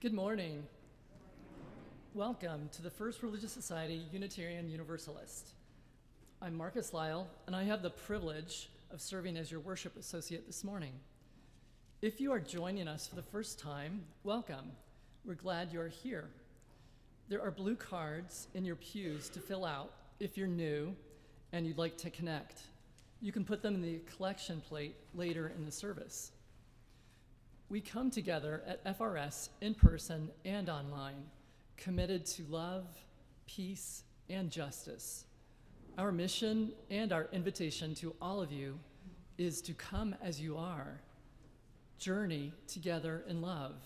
Good morning. Welcome to the First Religious Society Unitarian Universalist. I'm Marcus Lyle, and I have the privilege of serving as your worship associate this morning. If you are joining us for the first time, welcome. We're glad you're here. There are blue cards in your pews to fill out if you're new and you'd like to connect. You can put them in the collection plate later in the service. We come together at FRS in person and online, committed to love, peace, and justice. Our mission and our invitation to all of you is to come as you are, journey together in love,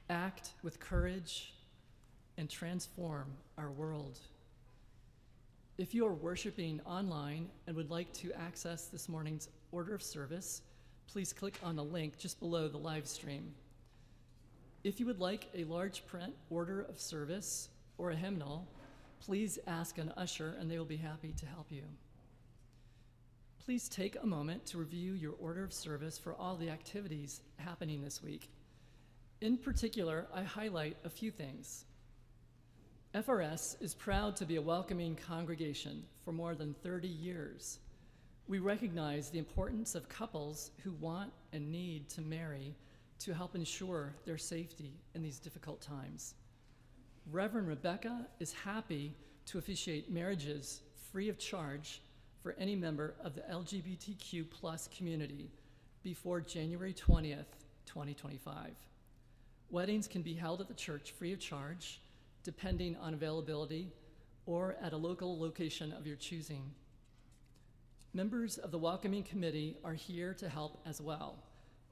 act with courage, and transform our world. If you are worshiping online and would like to access this morning's order of service, please click on the link just below the live stream. If you would like a large print order of service or a hymnal, please ask an usher and they will be happy to help you. Please take a moment to review your order of service for all the activities happening this week. In particular, I highlight a few things. FRS is proud to be a welcoming congregation for more than 30 years. We recognize the importance of couples who want and need to marry to help ensure their safety in these difficult times. Reverend Rebecca is happy to officiate marriages free of charge for any member of the LGBTQ+ community before January 20th, 2025. Weddings can be held at the church free of charge, depending on availability, or at a local location of your choosing. Members of the Welcoming Committee are here to help as well.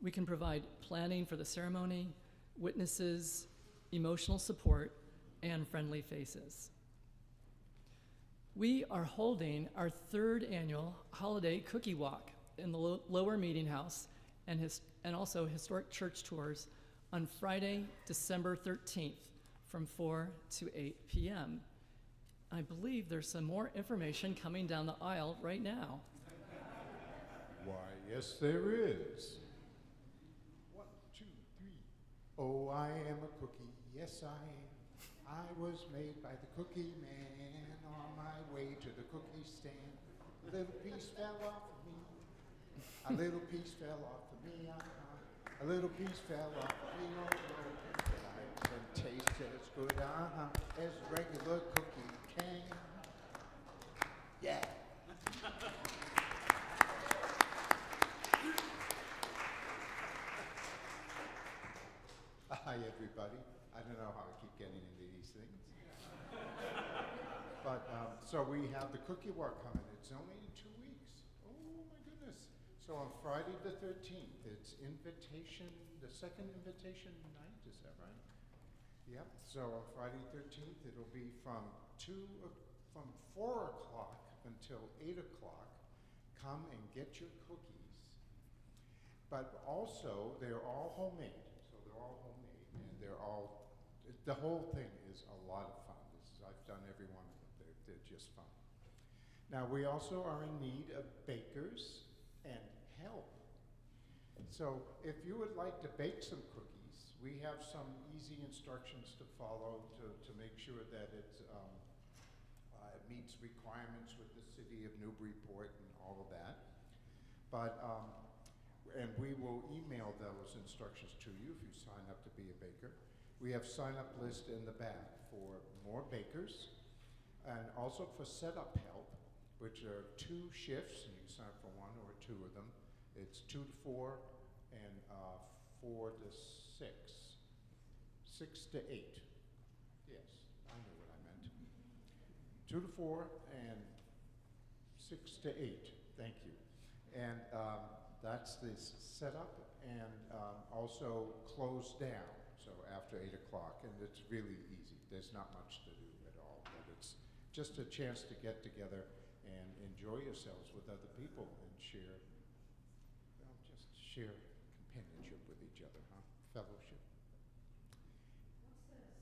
We can provide planning for the ceremony, witnesses, emotional support, and friendly faces. We are holding our third annual holiday cookie walk in the lower meeting house and also historic church tours on Friday, December 13th from 4 to 8 p.m. I believe there's some more information coming down the aisle right now. Why, yes, there is. 1, 2, 3. Oh, I am a cookie. Yes, I am. I was made by the cookie man on my way to the cookie stand. A little piece fell off of me. A little piece fell off of me. A little piece fell off of me. Oh, no. I can taste as good as regular cookie can. Yeah. Hi, everybody. I don't know how I keep getting into these things. But, so we have the cookie walk coming. It's only in 2 weeks. Oh, my goodness. So on Friday the 13th, it's the second invitation night, is that right? Yep. So on Friday 13th, it'll be from 4 o'clock until 8 o'clock. Come and get your cookies. But also, they're all homemade. And the whole thing is a lot of fun. I've done every one of them. They're just fun. Now, we also are in need of bakers and help. So if you would like to bake some cookies, we have some easy instructions to follow to make sure that it meets requirements with the city of Newburyport and all of that. But and we will email those instructions to you if you sign up to be a baker. We have sign-up list in the back for more bakers and also for setup help, which are 2 shifts, and you can sign up for 1 or 2 of them. It's 2 to 4 and 4 to 6. 6 to 8. Yes, I knew what I meant. 2 to 4 and 6 to 8. Thank you. And that's the setup, and also close down, so after 8 o'clock, and it's really easy. There's not much to do at all, but it's just a chance to get together and enjoy yourselves with other people and share companionship with each other, huh? Fellowship. What's this?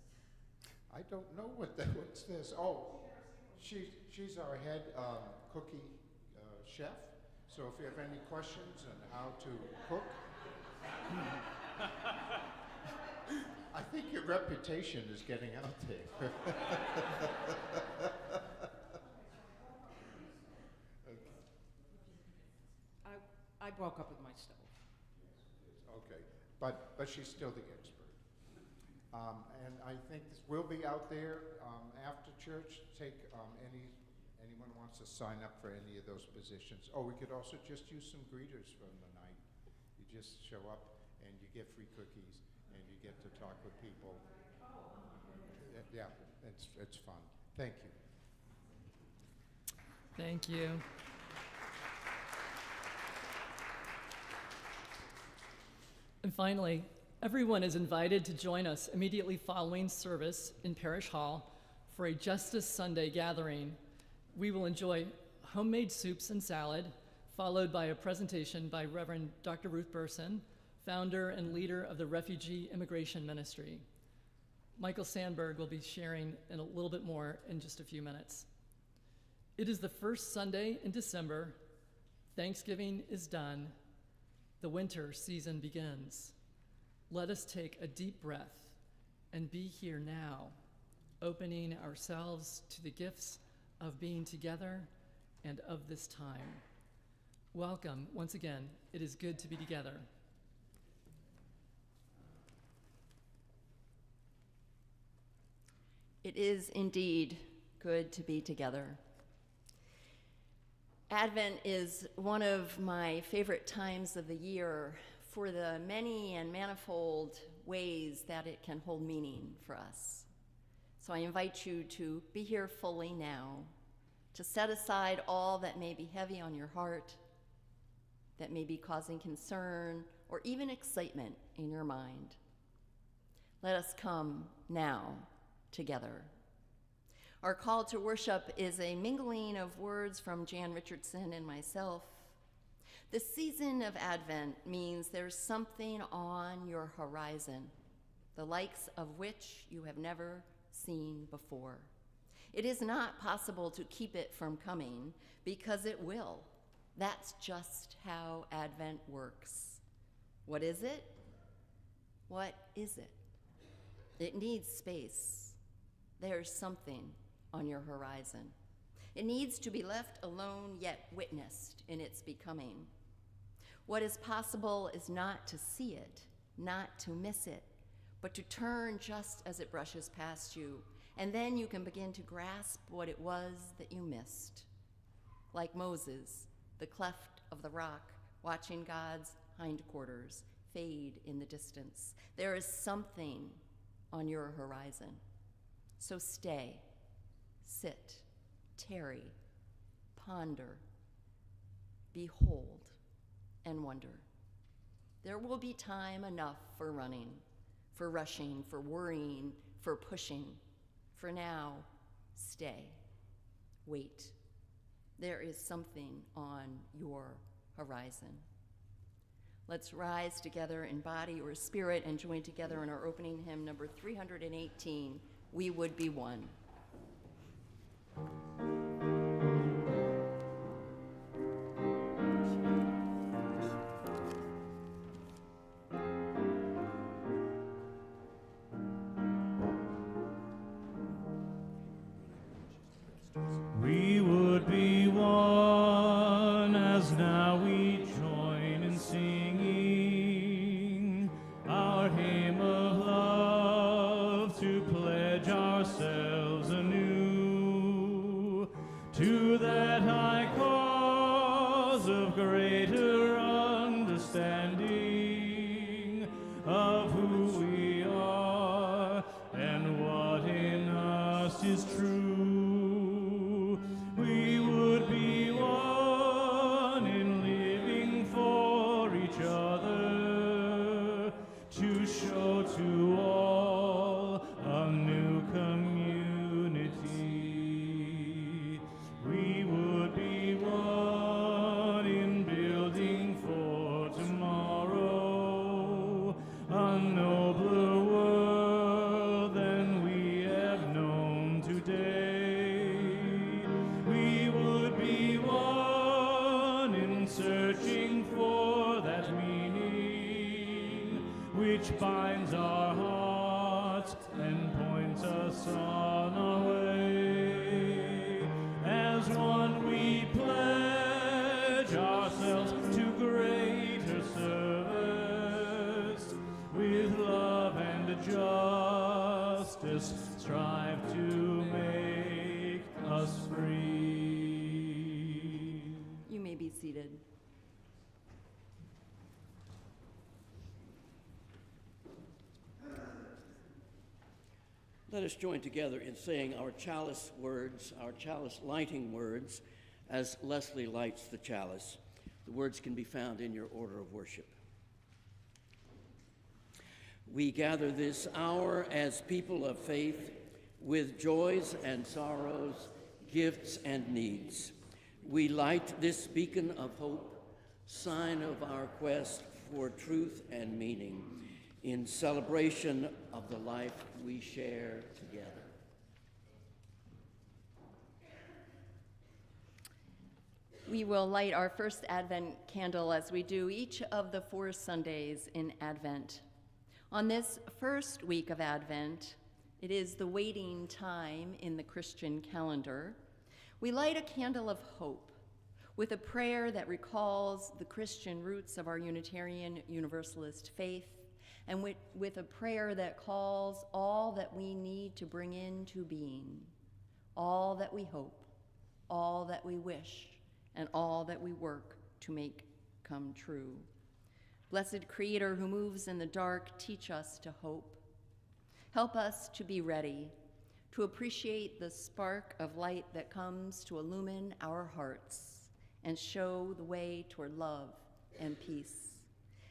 I don't know what's this. Oh, she's our head cookie chef. So if you have any questions on how to cook, I think your reputation is getting out there. I broke up with my stove. Okay, but she's still the expert. And I think this will be out there after church. Take anyone wants to sign up for any of those positions. Oh, we could also just use some greeters from the night. You just show up and you get free cookies and you get to talk with people. Yeah, it's fun. Thank you. Thank you. And finally, everyone is invited to join us immediately following service in Parish Hall for a Justice Sunday gathering. We will enjoy homemade soups and salad, followed by a presentation by Reverend Dr. Ruth Burson, founder and leader of the Refugee Immigration Ministry. Michael Sandberg will be sharing in a little bit more in just a few minutes. It is the first Sunday in December. Thanksgiving is done. The winter season begins. Let us take a deep breath and be here now, opening ourselves to the gifts of being together and of this time. Welcome once again. It is good to be together. It is indeed good to be together. Advent is one of my favorite times of the year for the many and manifold ways that it can hold meaning for us. So I invite you to be here fully now, to set aside all that may be heavy on your heart, that may be causing concern or even excitement in your mind. Let us come now together. Our call to worship is a mingling of words from Jan Richardson and myself. The season of Advent means there's something on your horizon, the likes of which you have never seen before. It is not possible to keep it from coming because it will. That's just how Advent works. What is it? What is it? It needs space. There's something on your horizon. It needs to be left alone yet witnessed in its becoming. What is possible is not to see it, not to miss it, but to turn just as it brushes past you, and then you can begin to grasp what it was that you missed. Like Moses, the cleft of the rock, watching God's hindquarters fade in the distance. There is something on your horizon. So stay, sit, tarry, ponder, behold, and wonder. There will be time enough for running, for rushing, for worrying, for pushing. For now, stay, wait. There is something on your horizon. Let's rise together in body or spirit and join together in our opening hymn, number 318, We Would Be One. We would be one as now we join in singing our hymn of love to pledge ourselves anew to that high cause of greater understanding of who we are and what in us is true. We would be one in living for each other to show to all a new community. We would be one in building for tomorrow a nobler world than we have known today. Jesus, strive to make us free. You may be seated. Let us join together in saying our chalice words, our chalice lighting words, as Leslie lights the chalice. The words can be found in your order of worship. We gather this hour as people of faith with joys and sorrows, gifts and needs. We light this beacon of hope, sign of our quest for truth and meaning, in celebration of the life we share together. We will light our first Advent candle as we do each of the 4 Sundays in Advent. On this first week of Advent, it is the waiting time in the Christian calendar. We light a candle of hope with a prayer that recalls the Christian roots of our Unitarian Universalist faith, and with a prayer that calls all that we need to bring into being, all that we hope, all that we wish, and all that we work to make come true. Blessed Creator who moves in the dark, teach us to hope. Help us to be ready, to appreciate the spark of light that comes to illumine our hearts and show the way toward love and peace.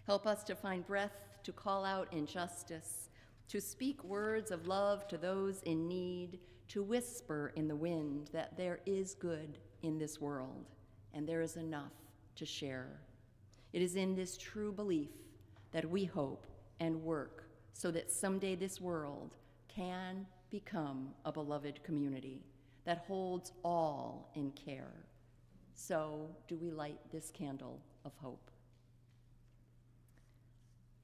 Help us to find breath to call out injustice, to speak words of love to those in need, to whisper in the wind that there is good in this world and there is enough to share. It is in this true belief that we hope and work so that someday this world can become a beloved community that holds all in care. So do we light this candle of hope.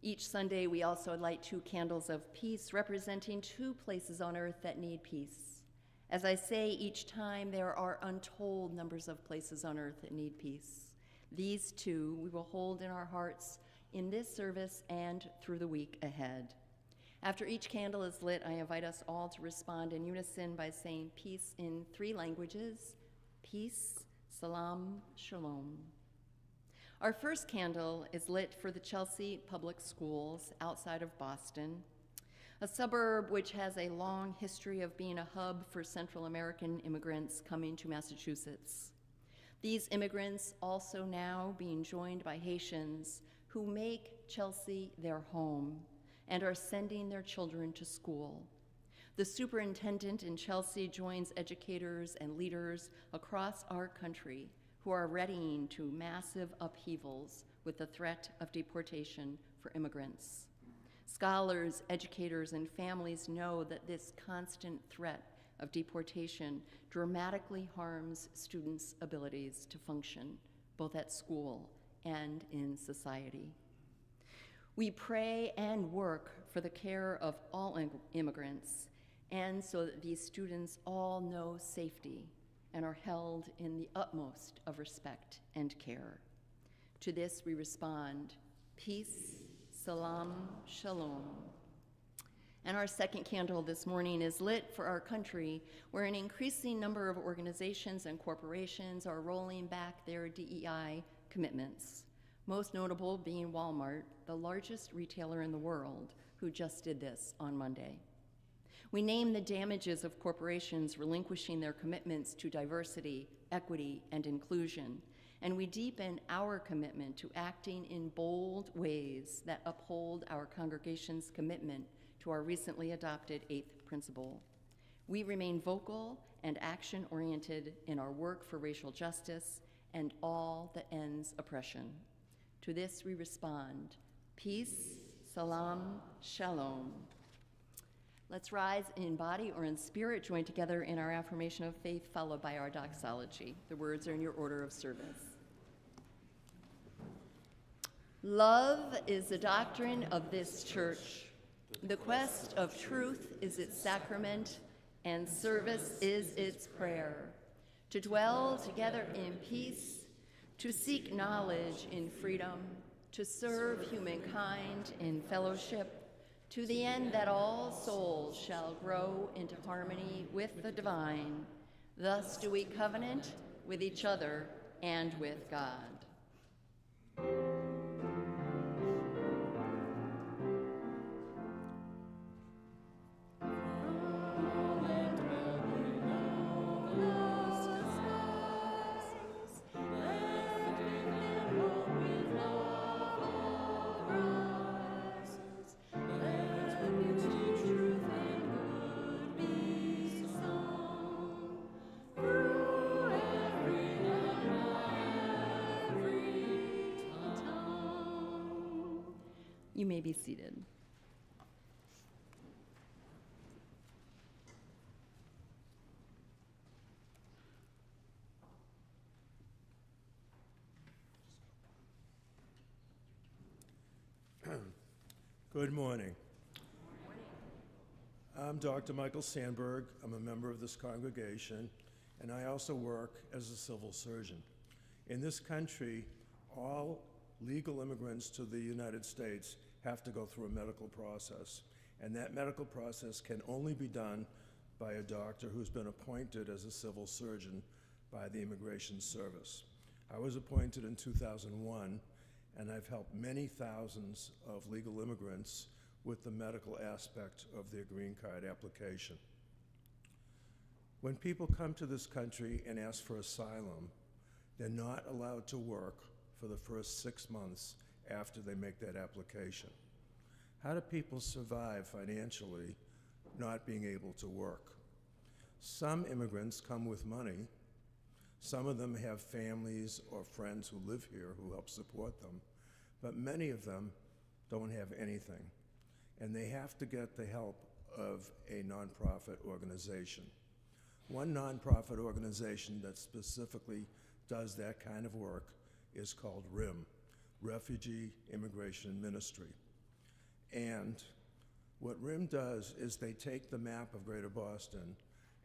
Each Sunday, we also light 2 candles of peace, representing 2 places on earth that need peace. As I say each time, there are untold numbers of places on earth that need peace. These 2 we will hold in our hearts in this service and through the week ahead. After each candle is lit, I invite us all to respond in unison by saying peace in 3 languages: peace, salam, shalom. Our first candle is lit for the Chelsea Public Schools outside of Boston, a suburb which has a long history of being a hub for Central American immigrants coming to Massachusetts. These immigrants also now being joined by Haitians who make Chelsea their home and are sending their children to school. The superintendent in Chelsea joins educators and leaders across our country who are readying to massive upheavals with the threat of deportation for immigrants. Scholars, educators, and families know that this constant threat of deportation dramatically harms students' abilities to function, both at school and in society. We pray and work for the care of all immigrants, and so that these students all know safety and are held in the utmost of respect and care. To this we respond, peace, salam, shalom. And our second candle this morning is lit for our country, where an increasing number of organizations and corporations are rolling back their DEI commitments, most notable being Walmart, the largest retailer in the world, who just did this on Monday. We name the damages of corporations relinquishing their commitments to diversity, equity, and inclusion, and we deepen our commitment to acting in bold ways that uphold our congregation's commitment to our recently adopted 8th principle. We remain vocal and action-oriented in our work for racial justice and all that ends oppression. To this we respond, peace, salam, shalom. Let's rise in body or in spirit, join together in our affirmation of faith, followed by our doxology. The words are in your order of service. Love is the doctrine of this church. The quest of truth is its sacrament, and service is its prayer. To dwell together in peace, to seek knowledge in freedom, to serve humankind in fellowship, to the end that all souls shall grow into harmony with the divine. Thus do we covenant with each other and with God. You may be seated. Good morning. I'm Dr. Michael Sandberg. I'm a member of this congregation, and I also work as a civil surgeon. In this country, all legal immigrants to the United States have to go through a medical process, and that medical process can only be done by a doctor who's been appointed as a civil surgeon by the Immigration Service. I was appointed in 2001, and I've helped many thousands of legal immigrants with the medical aspect of their green card application. When people come to this country and ask for asylum, they're not allowed to work for the first 6 months after they make that application. How do people survive financially not being able to work? Some immigrants come with money. Some of them have families or friends who live here who help support them, but many of them don't have anything, and they have to get the help of a nonprofit organization. One nonprofit organization that specifically does that kind of work is called RIM, Refugee Immigration Ministry. And what RIM does is they take the map of Greater Boston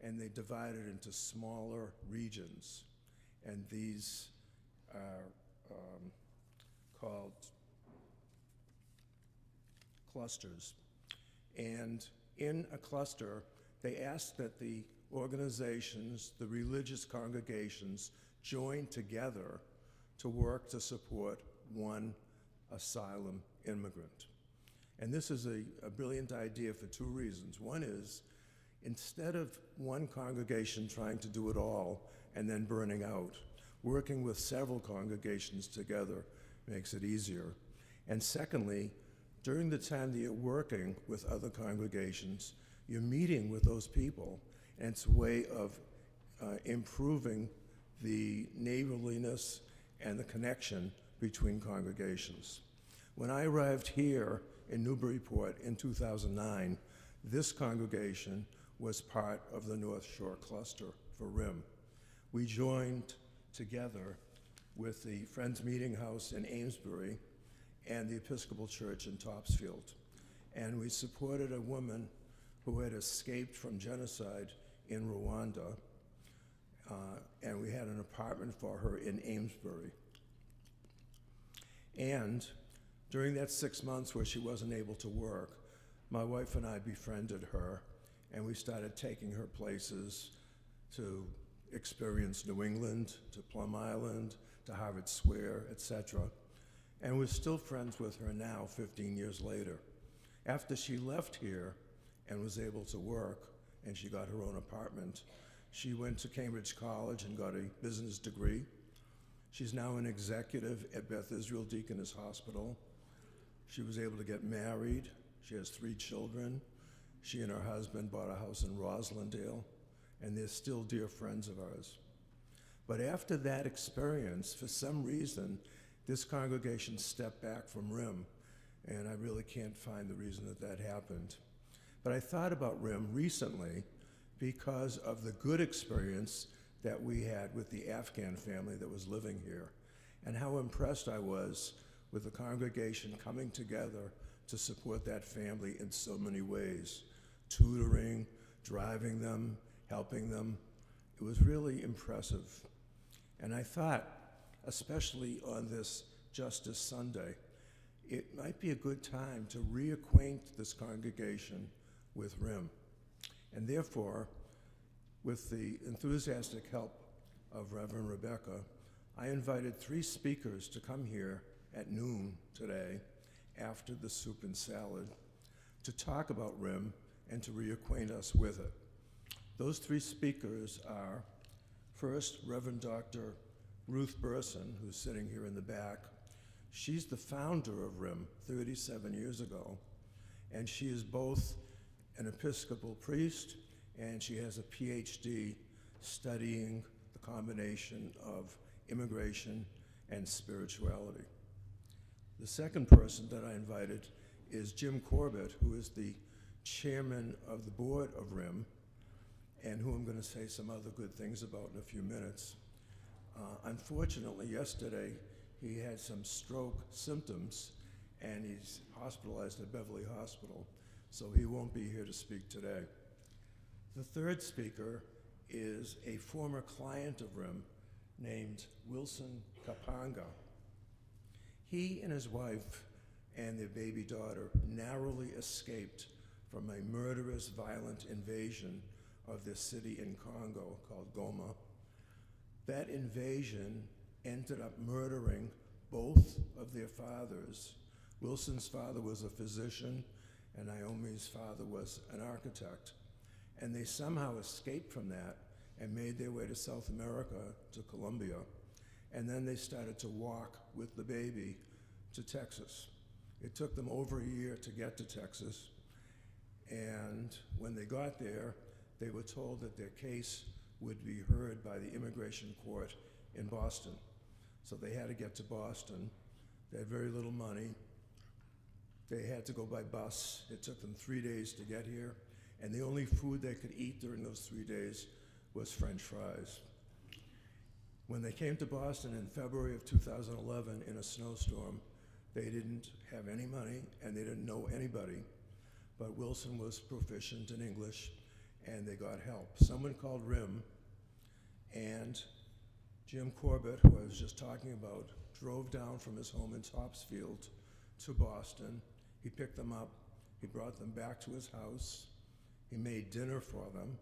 and they divide it into smaller regions. And these are called clusters. And in a cluster, they ask that the organizations, the religious congregations, join together to work to support one asylum immigrant. And this is a brilliant idea for two reasons. One is, instead of one congregation trying to do it all and then burning out, working with several congregations together makes it easier. And secondly, during the time that you're working with other congregations, you're meeting with those people, and it's a way of improving the neighborliness and the connection between congregations. When I arrived here in Newburyport in 2009, this congregation was part of the North Shore Cluster for RIM. We joined together with the Friends Meeting House in Amesbury and the Episcopal Church in Topsfield. And we supported a woman who had escaped from genocide in Rwanda, and we had an apartment for her in Amesbury. And during that 6 months where she wasn't able to work, my wife and I befriended her, and we started taking her places to experience New England, to Plum Island, to Harvard Square, etc. And we're still friends with her now, 15 years later. After she left here and was able to work, and she got her own apartment, she went to Cambridge College and got a business degree. She's now an executive at Beth Israel Deaconess Hospital. She was able to get married. She has 3 children. She and her husband bought a house in Roslindale, and they're still dear friends of ours. But after that experience, for some reason, this congregation stepped back from RIM, and I really can't find the reason that that happened. But I thought about RIM recently because of the good experience that we had with the Afghan family that was living here, and how impressed I was with the congregation coming together to support that family in so many ways, tutoring, driving them, helping them. It was really impressive. And I thought, especially on this Justice Sunday, it might be a good time to reacquaint this congregation with RIM. And therefore, with the enthusiastic help of Reverend Rebecca, I invited 3 speakers to come here at noon today after the soup and salad to talk about RIM and to reacquaint us with it. Those 3 speakers are, first, Reverend Dr. Ruth Burson, who's sitting here in the back. She's the founder of RIM 37 years ago, and she is both an Episcopal priest and she has a PhD studying the combination of immigration and spirituality. The second person that I invited is Jim Corbett, who is the chairman of the board of RIM, and who I'm going to say some other good things about in a few minutes. Unfortunately, yesterday, he had some stroke symptoms, and he's hospitalized at Beverly Hospital, so he won't be here to speak today. The third speaker is a former client of RIM named Wilson Kapanga. He and his wife and their baby daughter narrowly escaped from a murderous, violent invasion of this city in Congo called Goma. That invasion ended up murdering both of their fathers. Wilson's father was a physician, and Naomi's father was an architect. And they somehow escaped from that and made their way to South America, to Colombia. And then they started to walk with the baby to Texas. It took them over a year to get to Texas. And when they got there, they were told that their case would be heard by the immigration court in Boston. So they had to get to Boston. They had very little money. They had to go by bus. It took them 3 days to get here. And the only food they could eat during those 3 days was French fries. When they came to Boston in February of 2011 in a snowstorm, they didn't have any money and they didn't know anybody. But Wilson was proficient in English and they got help. Someone called RIM, and Jim Corbett, who I was just talking about, drove down from his home in Topsfield to Boston. He picked them up. He brought them back to his house. He made dinner for them.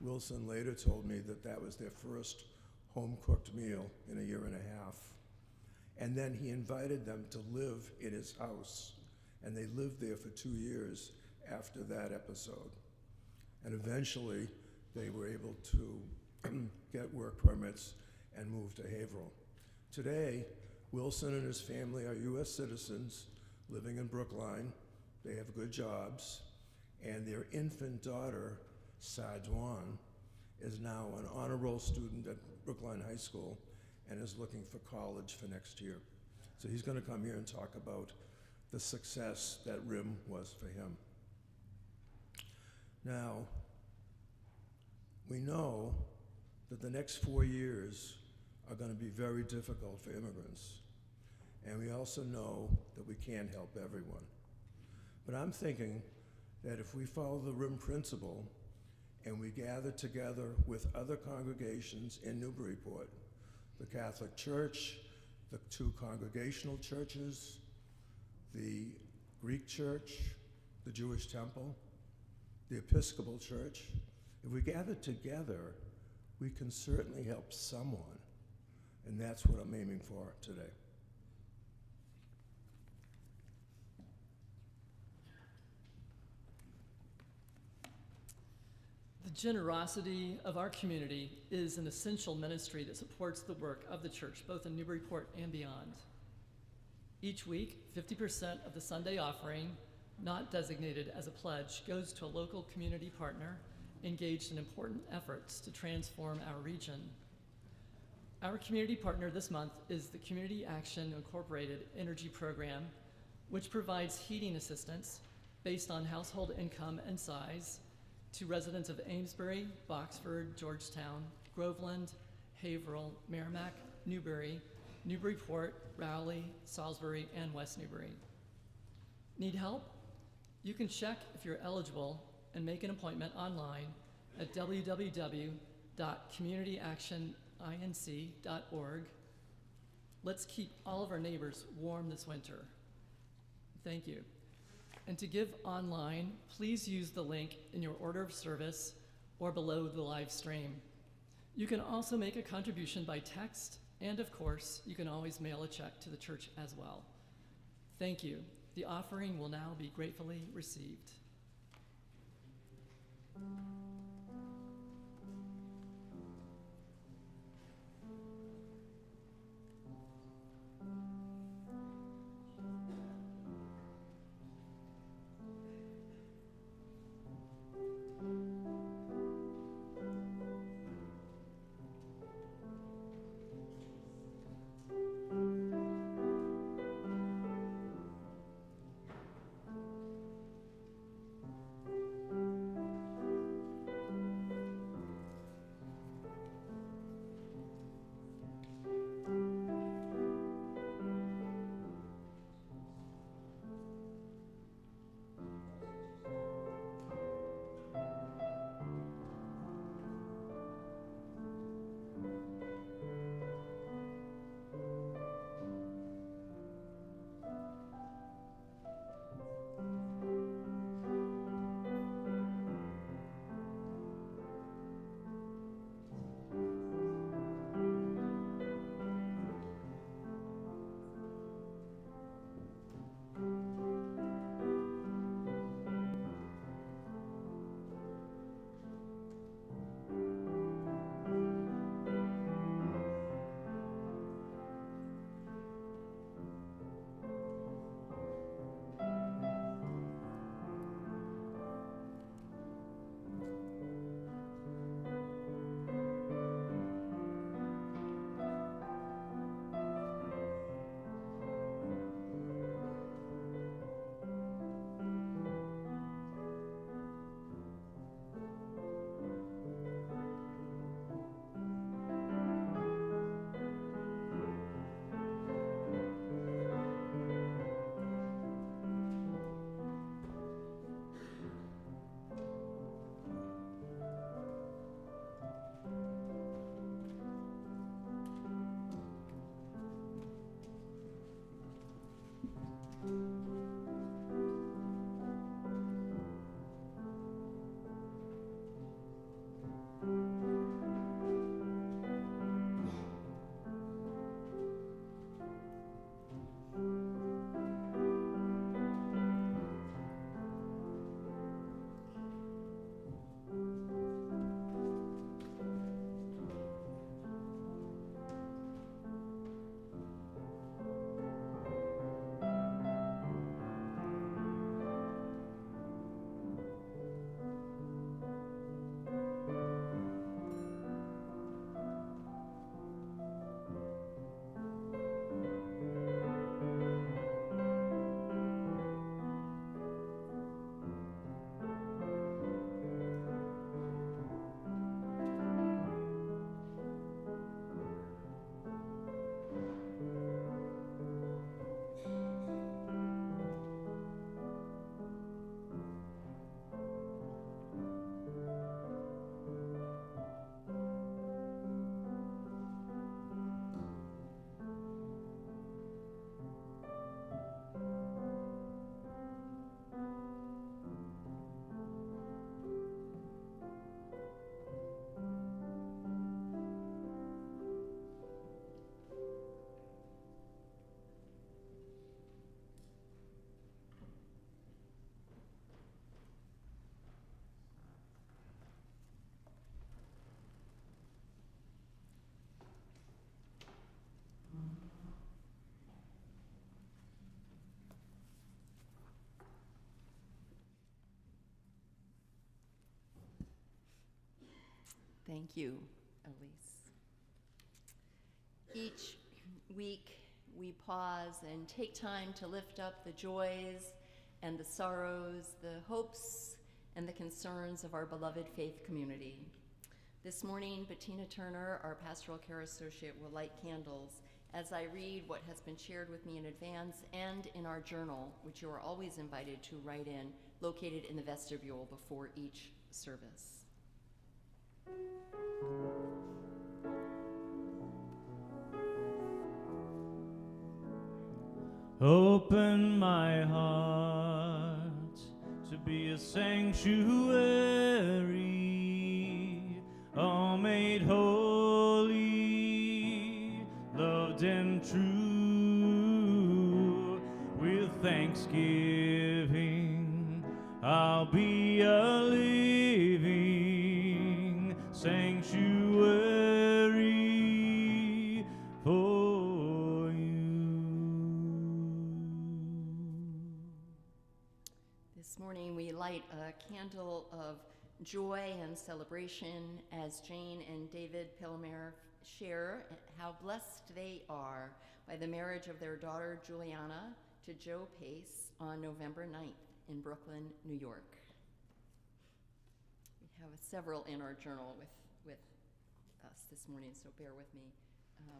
Wilson later told me that that was their first home-cooked meal in a year and a half. And then he invited them to live in his house, and they lived there for 2 years after that episode. And eventually, they were able to get work permits and move to Haverhill. Today, Wilson and his family are U.S. citizens living in Brookline. They have good jobs, and their infant daughter, Sadwan, is now an honor roll student at Brookline High School and is looking for college for next year. So he's going to come here and talk about the success that RIM was for him. Now, we know that the next 4 years are going to be very difficult for immigrants. And we also know that we can't help everyone. But I'm thinking that if we follow the RIM principle and we gather together with other congregations in Newburyport, the Catholic Church, the 2 congregational churches, the Greek Church, the Jewish Temple, the Episcopal Church, if we gather together, we can certainly help someone. And that's what I'm aiming for today. The generosity of our community is an essential ministry that supports the work of the church, both in Newburyport and beyond. Each week, 50% of the Sunday offering, not designated as a pledge, goes to a local community partner engaged in important efforts to transform our region. Our community partner this month is the Community Action Incorporated Energy Program, which provides heating assistance based on household income and size to residents of Amesbury, Boxford, Georgetown, Groveland, Haverhill, Merrimack, Newbury, Newburyport, Rowley, Salisbury, and West Newbury. Need help? You can check if you're eligible and make an appointment online at www.communityactioninc.org. Let's keep all of our neighbors warm this winter. Thank you. And to give online, please use the link in your order of service or below the live stream. You can also make a contribution by text, and of course, you can always mail a check to the church as well. Thank you. The offering will now be gratefully received. Thank you, Elise. Each week, we pause and take time to lift up the joys and the sorrows, the hopes and the concerns of our beloved faith community. This morning, Bettina Turner, our pastoral care associate, will light candles as I read what has been shared with me in advance and in our journal, which you are always invited to write in, located in the vestibule before each service. Open my heart to be a sanctuary, all made holy, loved and true. With thanksgiving, I'll be a living sanctuary for you. This morning we light a candle of joy and celebration as Jane and David Pilmer share how blessed they are by the marriage of their daughter Juliana to Joe Pace on November 9th in Brooklyn, New York. We have several in our journal with us this morning, so bear with me. I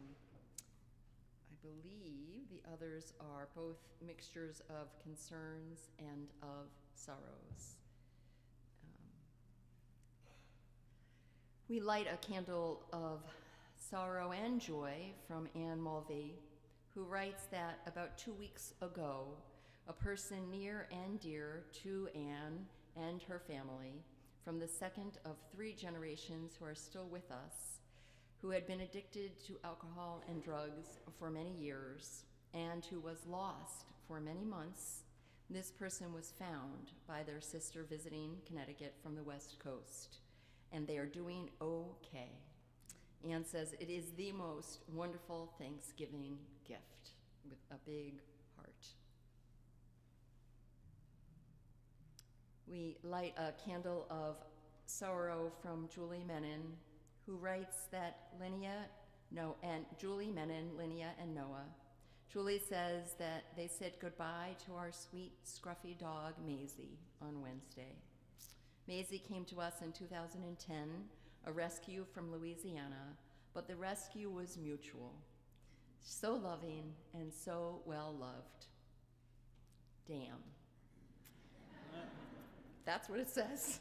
believe the others are both mixtures of concerns and of sorrows. We light a candle of sorrow and joy from Anne Mulvey, who writes that about 2 weeks ago, a person near and dear to Anne and her family, from the second of 3 generations who are still with us, who had been addicted to alcohol and drugs for many years, and who was lost for many months, this person was found by their sister visiting Connecticut from the West Coast, and they are doing okay. Anne says it is the most wonderful Thanksgiving gift with a big heart. We light a candle of sorrow from Julie Menon, who writes that Julie Menon, Linnea, and Noah. Julie says that they said goodbye to our sweet, scruffy dog, Maisie, on Wednesday. Maisie came to us in 2010, a rescue from Louisiana, but the rescue was mutual. So loving and so well loved. Damn. That's what it says.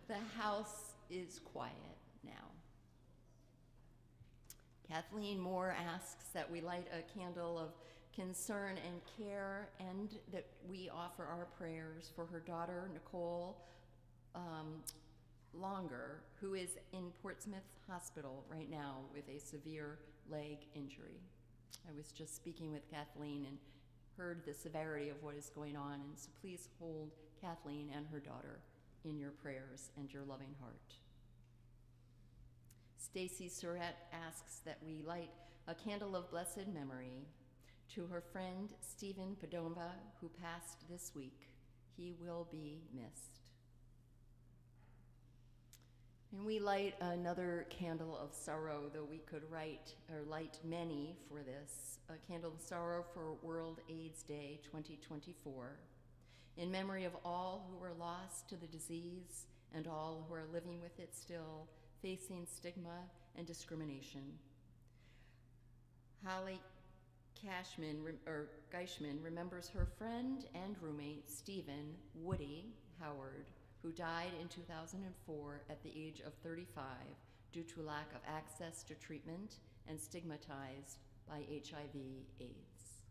The house is quiet now. Kathleen Moore asks that we light a candle of concern and care, and that we offer our prayers for her daughter, Nicole Longer, who is in Portsmouth Hospital right now with a severe leg injury. I was just speaking with Kathleen and heard the severity of what is going on, and so please hold Kathleen and her daughter in your prayers and your loving heart. Stacy Surratt asks that we light a candle of blessed memory to her friend Stephen Padova, who passed this week. He will be missed. And we light another candle of sorrow, though we could light many for this, a candle of sorrow for World AIDS Day 2024, in memory of all who were lost to the disease and all who are living with it still, facing stigma and discrimination. Holly Geishman remembers her friend and roommate, Stephen Woody Howard, who died in 2004 at the age of 35 due to lack of access to treatment and stigmatized by HIV/AIDS.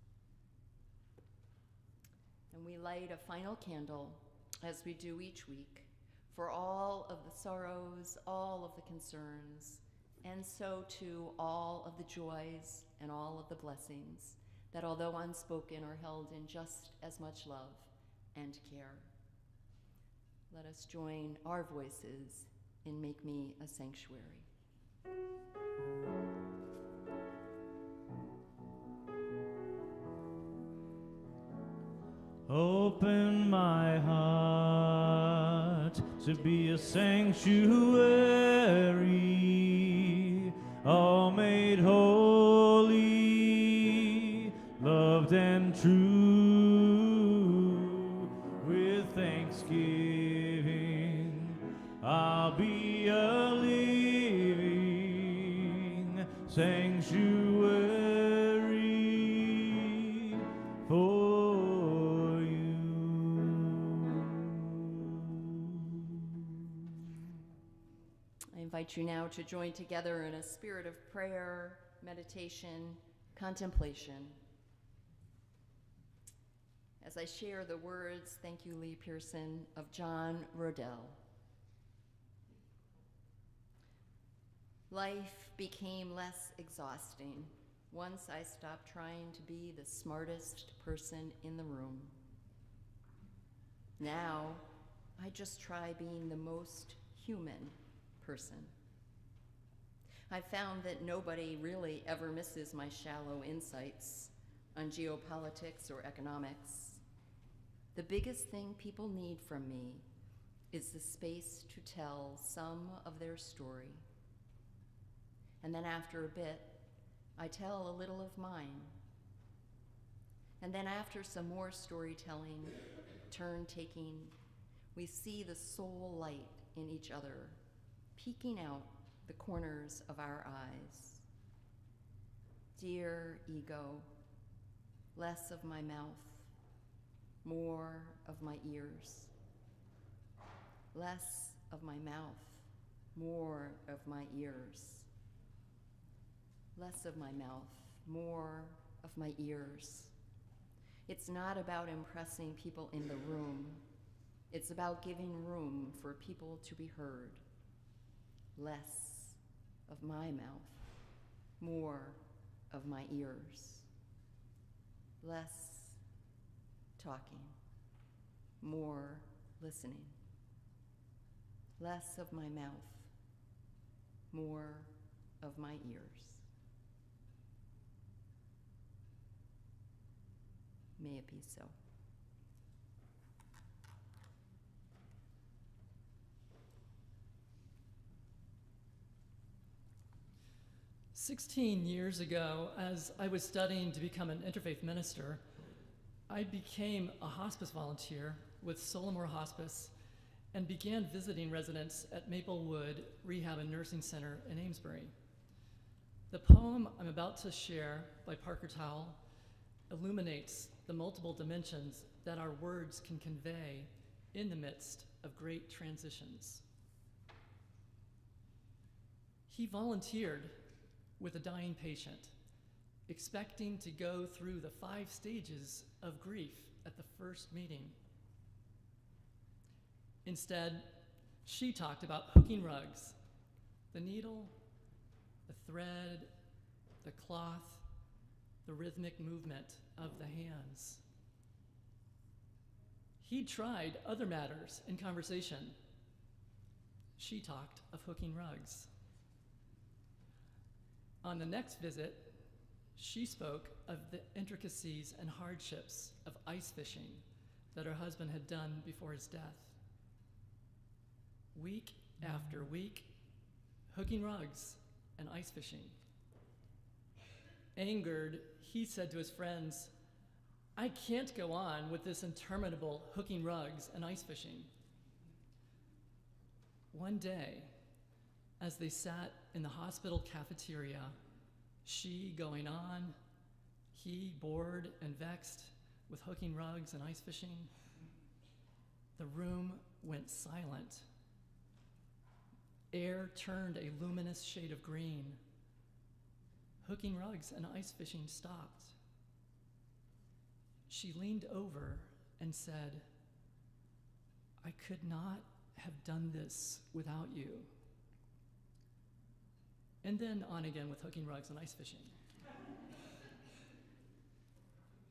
And we light a final candle, as we do each week, for all of the sorrows, all of the concerns, and so too all of the joys and all of the blessings that, although unspoken, are held in just as much love and care. Let us join our voices in Make Me a Sanctuary. Open my heart to be a sanctuary, all made holy, loved and true. With thanksgiving, I'll be a living sanctuary for you. I invite you now to join together in a spirit of prayer, meditation, contemplation. As I share the words, thank you, Lee Pearson, of John Rodell. Life became less exhausting once I stopped trying to be the smartest person in the room. Now, I just try being the most human person. I've found that nobody really ever misses my shallow insights on geopolitics or economics. The biggest thing people need from me is the space to tell some of their story. And then after a bit, I tell a little of mine. And then after some more storytelling, turn-taking, we see the soul light in each other, peeking out the corners of our eyes. Dear ego, less of my mouth, more of my ears. Less of my mouth, more of my ears. Less of my mouth, more of my ears. It's not about impressing people in the room. It's about giving room for people to be heard. Less of my mouth, more of my ears. Less talking, more listening. Less of my mouth, more of my ears. May it be so. "16 years ago, as I was studying to become an interfaith minister, I became a hospice volunteer with Solomore Hospice and began visiting residents at Maplewood Rehab and Nursing Center in Amesbury. The poem I'm about to share by Parker Towell illuminates the multiple dimensions that our words can convey in the midst of great transitions. He volunteered with a dying patient, expecting to go through the 5 stages of grief at the first meeting. Instead, she talked about hooking rugs, the needle, the thread, the cloth, the rhythmic movement of the hands. He tried other matters in conversation. She talked of hooking rugs. On the next visit, she spoke of the intricacies and hardships of ice fishing that her husband had done before his death. Week after week, hooking rugs and ice fishing. Angered, he said to his friends, "I can't go on with this interminable hooking rugs and ice fishing." One day, as they sat in the hospital cafeteria, she going on, he bored and vexed with hooking rugs and ice fishing, the room went silent. Air turned a luminous shade of green. Hooking rugs and ice fishing stopped. She leaned over and said, "I could not have done this without you." And then on again with hooking rugs and ice fishing.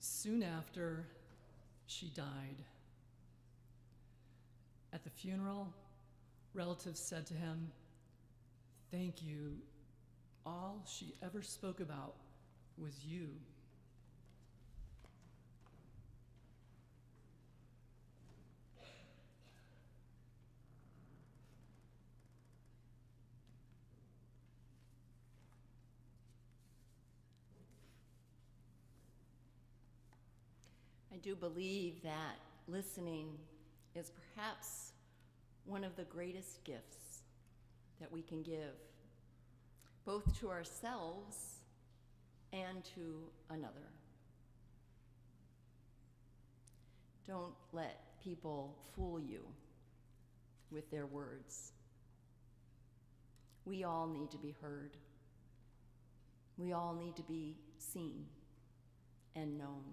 Soon after, she died. At the funeral, relatives said to him, "Thank you. All she ever spoke about was you." I do believe that listening is perhaps one of the greatest gifts that we can give, both to ourselves and to another. Don't let people fool you with their words. We all need to be heard. We all need to be seen and known.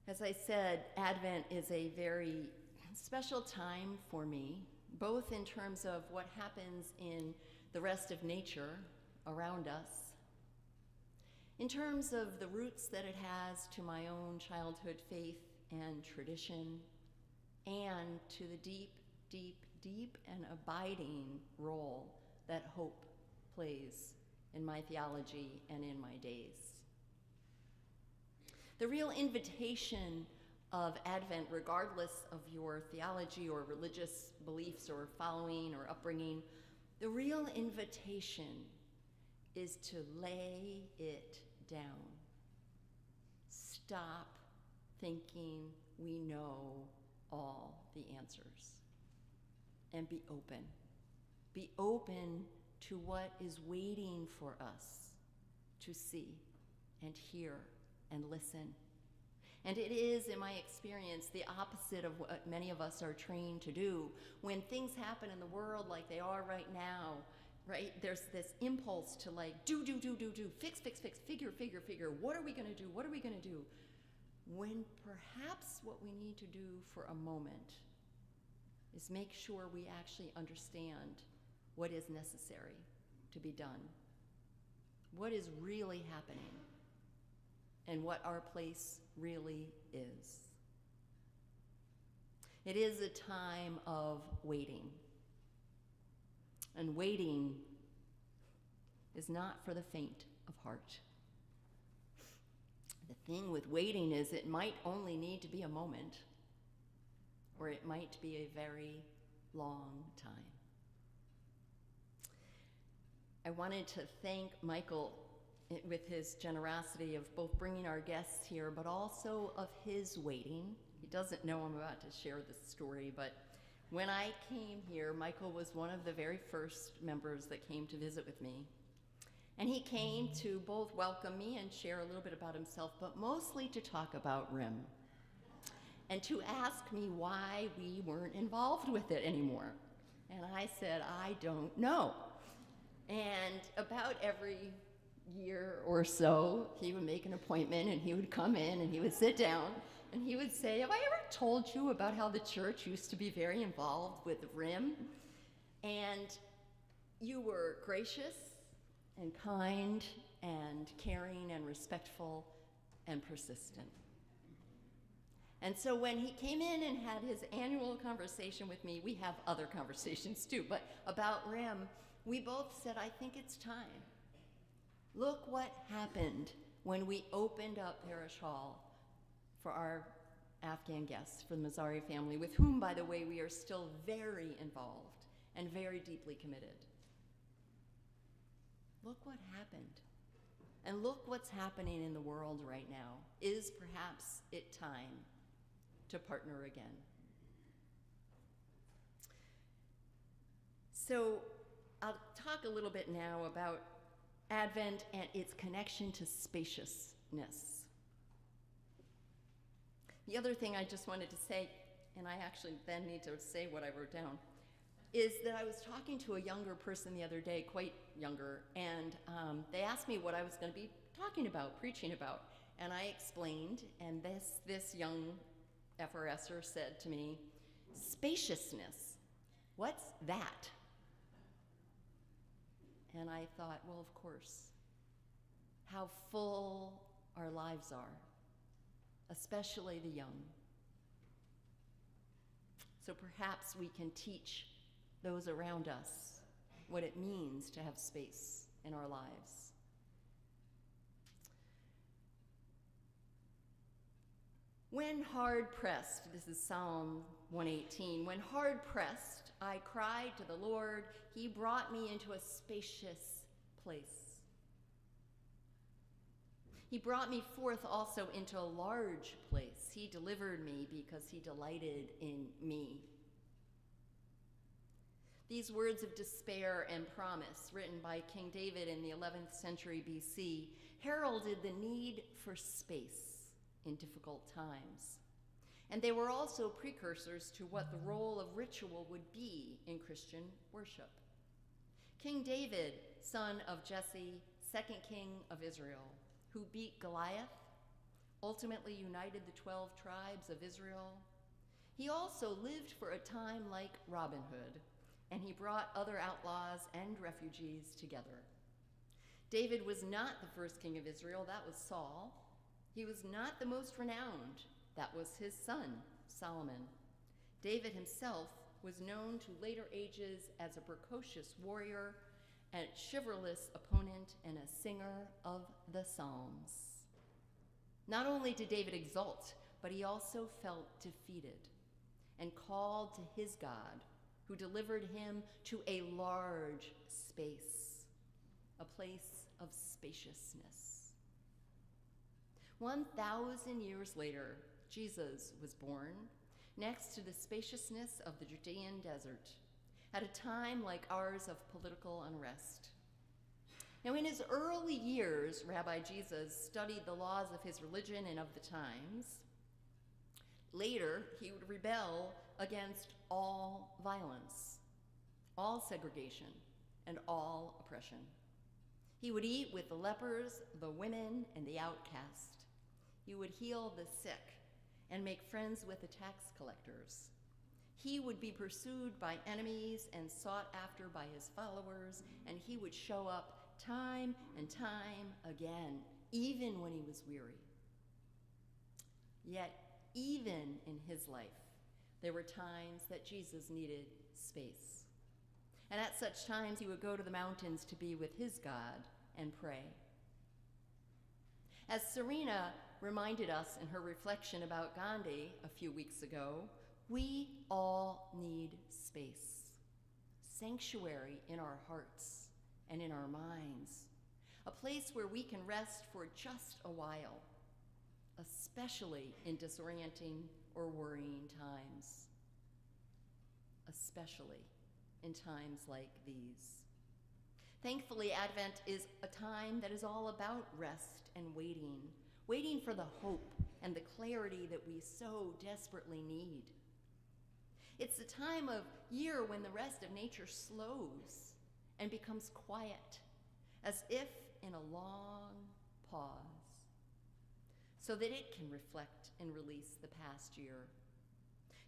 As I said, Advent is a very special time for me, both in terms of what happens in the rest of nature around us, in terms of the roots that it has to my own childhood faith and tradition, and to the deep, deep, deep and abiding role that hope plays in my theology and in my days. The real invitation of Advent, regardless of your theology or religious beliefs or following or upbringing, the real invitation is to lay it down. Stop thinking we know all the answers and be open. Be open to what is waiting for us to see and hear and listen. And it is, in my experience, the opposite of what many of us are trained to do. When things happen in the world like they are right now, right, there's this impulse to like, do, fix, figure. What are we gonna do? What are we gonna do? When perhaps what we need to do for a moment is make sure we actually understand what is necessary to be done, what is really happening, and what our place really is. It is a time of waiting. And waiting is not for the faint of heart. The thing with waiting is it might only need to be a moment, or it might be a very long time. I wanted to thank Michael with his generosity of both bringing our guests here, but also of his waiting. He doesn't know I'm about to share this story, but when I came here, Michael was one of the very first members that came to visit with me. And he came to both welcome me and share a little bit about himself, but mostly to talk about RIM and to ask me why we weren't involved with it anymore. And I said, I don't know. And about every year or so, he would make an appointment and he would come in and he would sit down and he would say, have I ever told you about how the church used to be very involved with RIM? And you were gracious and kind and caring and respectful and persistent. And so when he came in and had his annual conversation with me, we have other conversations too, but about RIM, we both said, I think it's time. Look what happened when we opened up Parish Hall for our Afghan guests, for the Mazzari family, with whom, by the way, we are still very involved and very deeply committed. Look what happened. And look what's happening in the world right now. Is perhaps it time to partner again? So I'll talk a little bit now about Advent and its connection to spaciousness. The other thing I just wanted to say, and I actually then need to say what I wrote down, is that I was talking to a younger person the other day, quite younger, and they asked me what I was going to be talking about, preaching about. And I explained, and this young FRSer said to me, spaciousness, what's that? And I thought, well, of course, how full our lives are, especially the young. So perhaps we can teach those around us what it means to have space in our lives. When hard pressed, this is Psalm 118, when hard pressed, I cried to the Lord, he brought me into a spacious place. He brought me forth also into a large place. He delivered me because he delighted in me. These words of despair and promise, written by King David in the 11th century BC, heralded the need for space in difficult times. And they were also precursors to what the role of ritual would be in Christian worship. King David, son of Jesse, second king of Israel, who beat Goliath, ultimately united the 12 tribes of Israel, he also lived for a time like Robin Hood, and he brought other outlaws and refugees together. David was not the first king of Israel, that was Saul. He was not the most renowned, that was his son, Solomon. David himself was known to later ages as a precocious warrior, a chivalrous opponent, and a singer of the Psalms. Not only did David exult, but he also felt defeated and called to his God, who delivered him to a large space, a place of spaciousness. 1,000 years later, Jesus was born next to the spaciousness of the Judean desert, at a time like ours of political unrest. Now, in his early years, Rabbi Jesus studied the laws of his religion and of the times. Later, he would rebel against all violence, all segregation, and all oppression. He would eat with the lepers, the women, and the outcast. He would heal the sick and make friends with the tax collectors. He would be pursued by enemies and sought after by his followers, and he would show up time and time again, even when he was weary. Yet, even in his life, there were times that Jesus needed space. And at such times, he would go to the mountains to be with his God and pray. As Serena reminded us in her reflection about Gandhi a few weeks ago, we all need space, sanctuary in our hearts and in our minds, a place where we can rest for just a while, especially in disorienting or worrying times, especially in times like these. Thankfully, Advent is a time that is all about rest and waiting for the hope and the clarity that we so desperately need. It's the time of year when the rest of nature slows and becomes quiet, as if in a long pause, so that it can reflect and release the past year.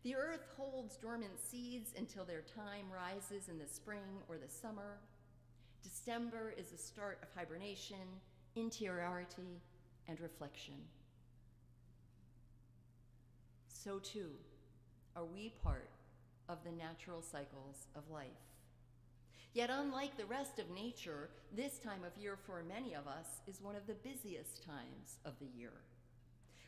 The earth holds dormant seeds until their time rises in the spring or the summer. December is the start of hibernation, interiority, and reflection. So too are we part of the natural cycles of life. Yet unlike the rest of nature, this time of year for many of us is one of the busiest times of the year.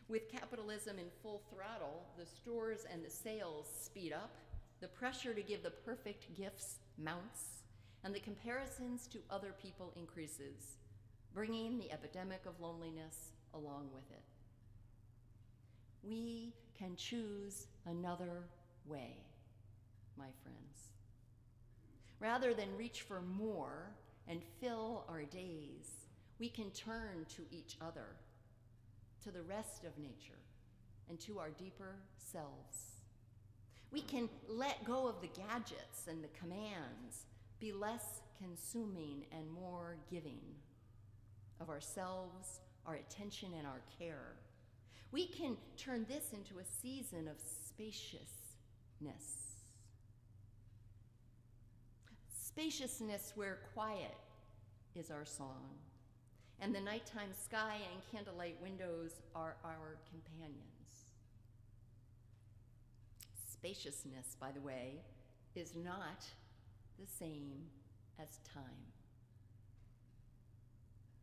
With capitalism in full throttle, the stores and the sales speed up, the pressure to give the perfect gifts mounts, and the comparisons to other people increases, bringing the epidemic of loneliness along with it. We can choose another way, my friends. Rather than reach for more and fill our days, we can turn to each other, to the rest of nature, and to our deeper selves. We can let go of the gadgets and the commands, be less consuming and more giving of ourselves, our attention, and our care. We can turn this into a season of spaciousness. Spaciousness where quiet is our song, and the nighttime sky and candlelight windows are our companions. Spaciousness, by the way, is not the same as time.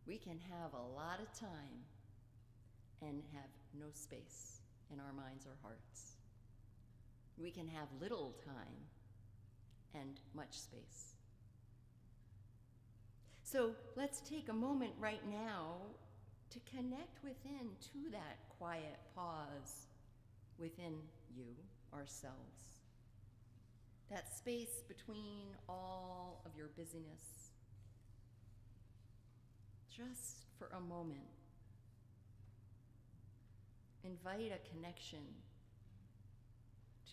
We can have a lot of time and have no space in our minds or hearts. We can have little time and much space. So let's take a moment right now to connect within to that quiet pause within you, ourselves. That space between all of your busyness. Just for a moment, invite a connection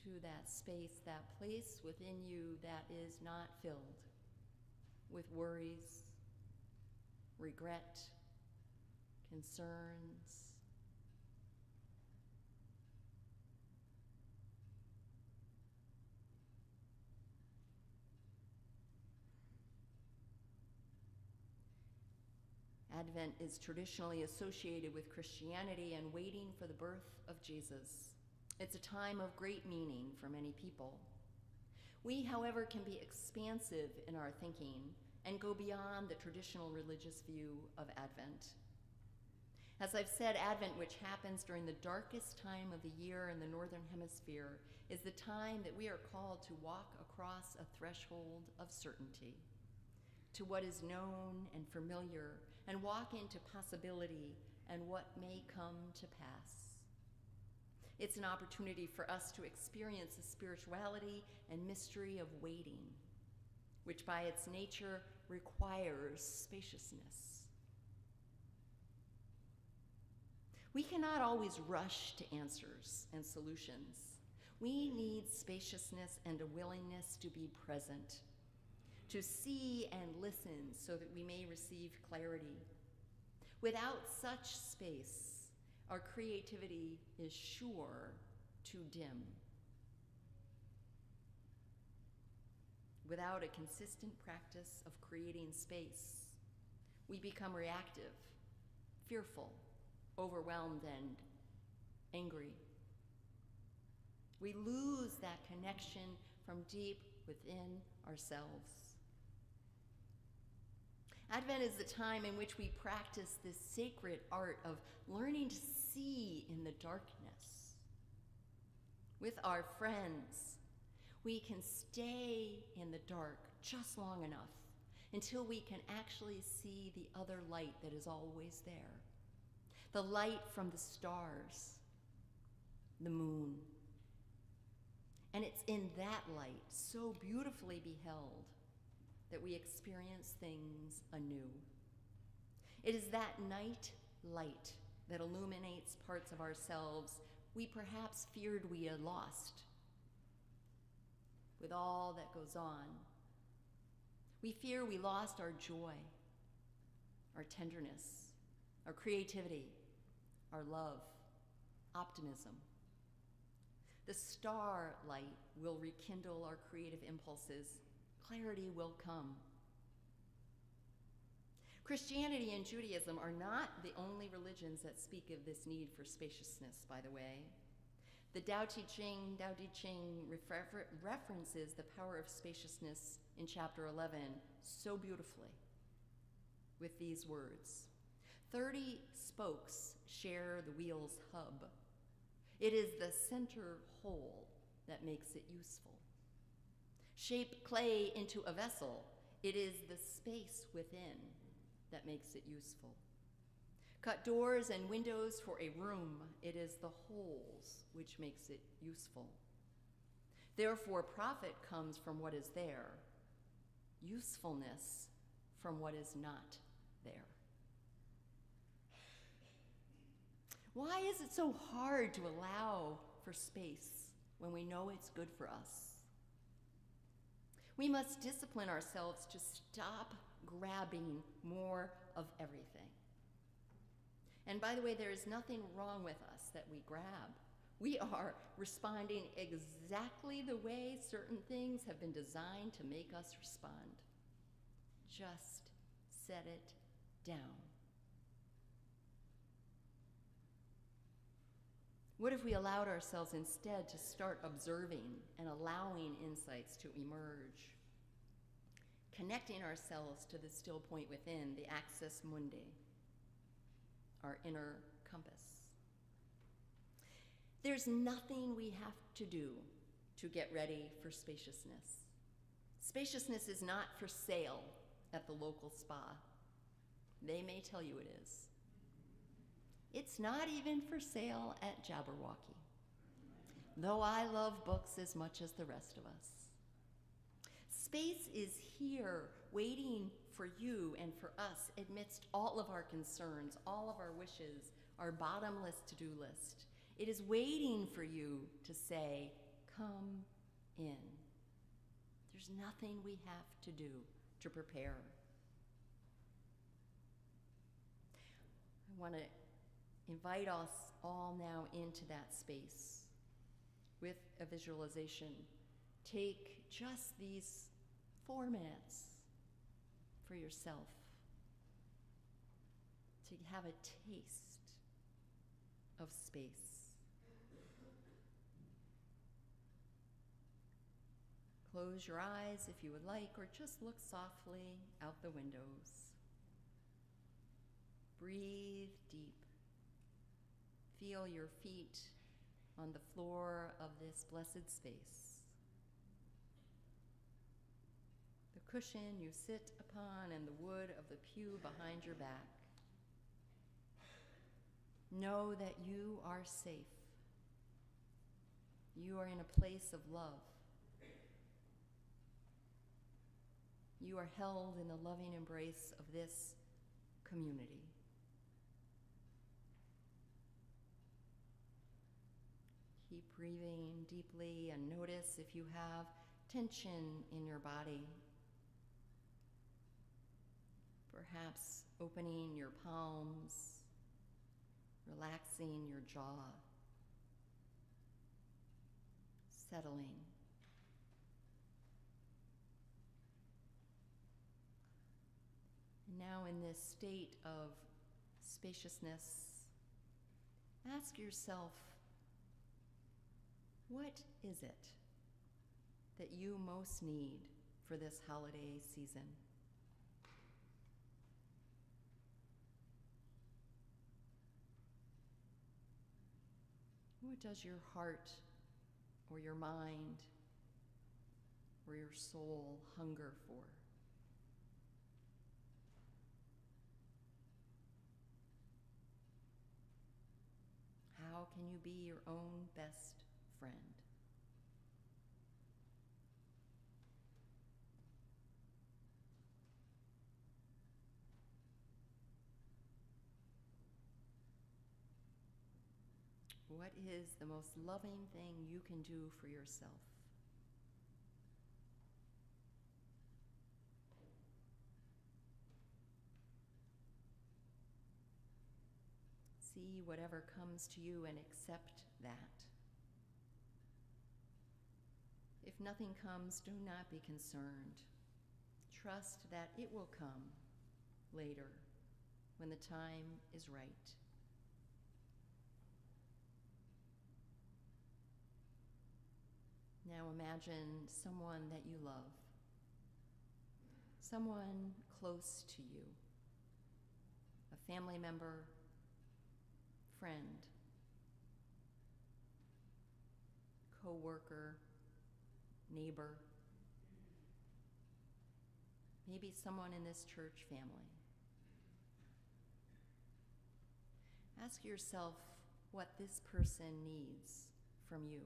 to that space, that place within you that is not filled with worries, regret, concerns. Advent is traditionally associated with Christianity and waiting for the birth of Jesus. It's a time of great meaning for many people. We, however, can be expansive in our thinking and go beyond the traditional religious view of Advent. As I've said, Advent, which happens during the darkest time of the year in the Northern Hemisphere, is the time that we are called to walk across a threshold of certainty, to what is known and familiar, and walk into possibility and what may come to pass. It's an opportunity for us to experience the spirituality and mystery of waiting, which by its nature requires spaciousness. We cannot always rush to answers and solutions. We need spaciousness and a willingness to be present, to see and listen so that we may receive clarity. Without such space, our creativity is sure to dim. Without a consistent practice of creating space, we become reactive, fearful, overwhelmed, and angry. We lose that connection from deep within ourselves. Advent is the time in which we practice this sacred art of learning to see in the darkness. With our friends, we can stay in the dark just long enough until we can actually see the other light that is always there. The light from the stars, the moon. And it's in that light, so beautifully beheld, that we experience things anew. It is that night light that illuminates parts of ourselves we perhaps feared we had lost. With all that goes on, we fear we lost our joy, our tenderness, our creativity, our love, optimism. The starlight will rekindle our creative impulses. Clarity will come. Christianity and Judaism are not the only religions that speak of this need for spaciousness, by the way. The Tao Te Ching references the power of spaciousness in chapter 11 so beautifully with these words. 30 spokes share the wheel's hub. It is the center hole that makes it useful. Shape clay into a vessel. It is the space within that makes it useful. Cut doors and windows for a room. It is the holes which makes it useful. Therefore, profit comes from what is there, usefulness from what is not there. Why is it so hard to allow for space when we know it's good for us? We must discipline ourselves to stop grabbing more of everything. And by the way, there is nothing wrong with us that we grab. We are responding exactly the way certain things have been designed to make us respond. Just set it down. What if we allowed ourselves instead to start observing and allowing insights to emerge? Connecting ourselves to the still point within, the axis mundi, our inner compass. There's nothing we have to do to get ready for spaciousness. Spaciousness is not for sale at the local spa. They may tell you it is. It's not even for sale at Jabberwocky, though I love books as much as the rest of us. Space is here waiting for you and for us amidst all of our concerns, all of our wishes, our bottomless to-do list. It is waiting for you to say, come in. There's nothing we have to do to prepare. I want to invite us all now into that space with a visualization. Take just these 4 minutes for yourself to have a taste of space. Close your eyes if you would like, or just look softly out the windows. Breathe deep. Feel your feet on the floor of this blessed space. The cushion you sit upon and the wood of the pew behind your back. Know that you are safe. You are in a place of love. You are held in the loving embrace of this community. Keep breathing deeply and notice if you have tension in your body. Perhaps opening your palms, relaxing your jaw, settling. And now in this state of spaciousness, ask yourself, what is it that you most need for this holiday season? What does your heart or your mind or your soul hunger for? How can you be your own best friend? What is the most loving thing you can do for yourself? See whatever comes to you and accept that. If nothing comes, do not be concerned. Trust that it will come later when the time is right. Now imagine someone that you love, someone close to you, a family member, friend, co-worker, neighbor, maybe someone in this church family. Ask yourself what this person needs from you.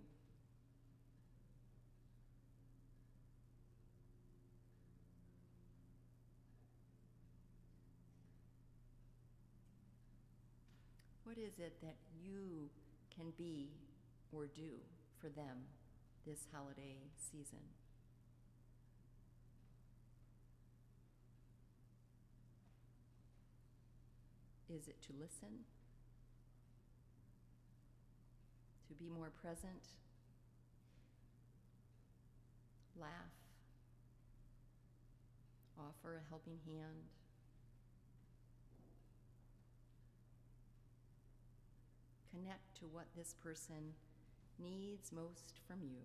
What is it that you can be or do for them this holiday season? Is it to listen? To be more present? Laugh? Offer a helping hand? Connect to what this person needs most from you.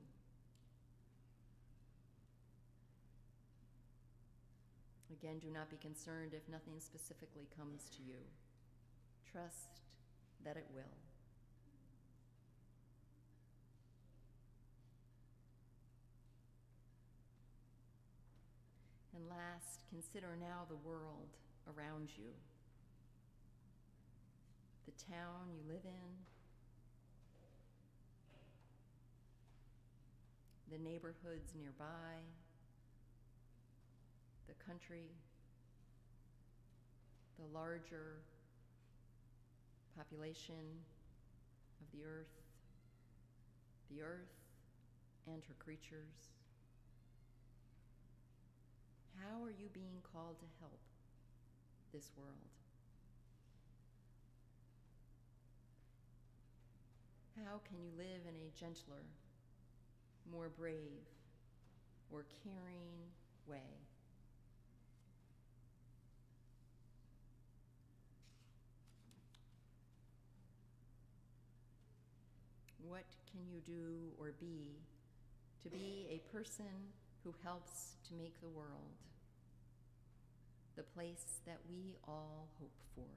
Again, do not be concerned if nothing specifically comes to you. Trust that it will. And last, consider now the world around you. The town you live in, the neighborhoods nearby, the country, the larger population of the earth and her creatures? How are you being called to help this world? How can you live in a gentler, more brave, or caring way? What can you do or be to be a person who helps to make the world the place that we all hope for?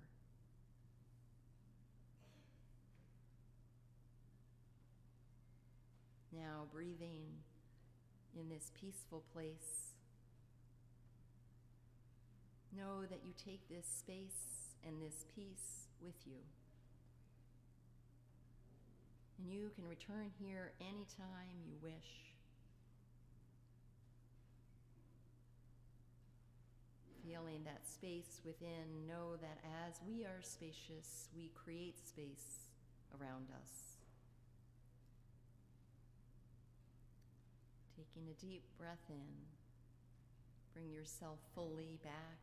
Now, breathing in this peaceful place, know that you take this space and this peace with you. And you can return here anytime you wish. Feeling that space within, know that as we are spacious, we create space around us. Taking a deep breath in, bring yourself fully back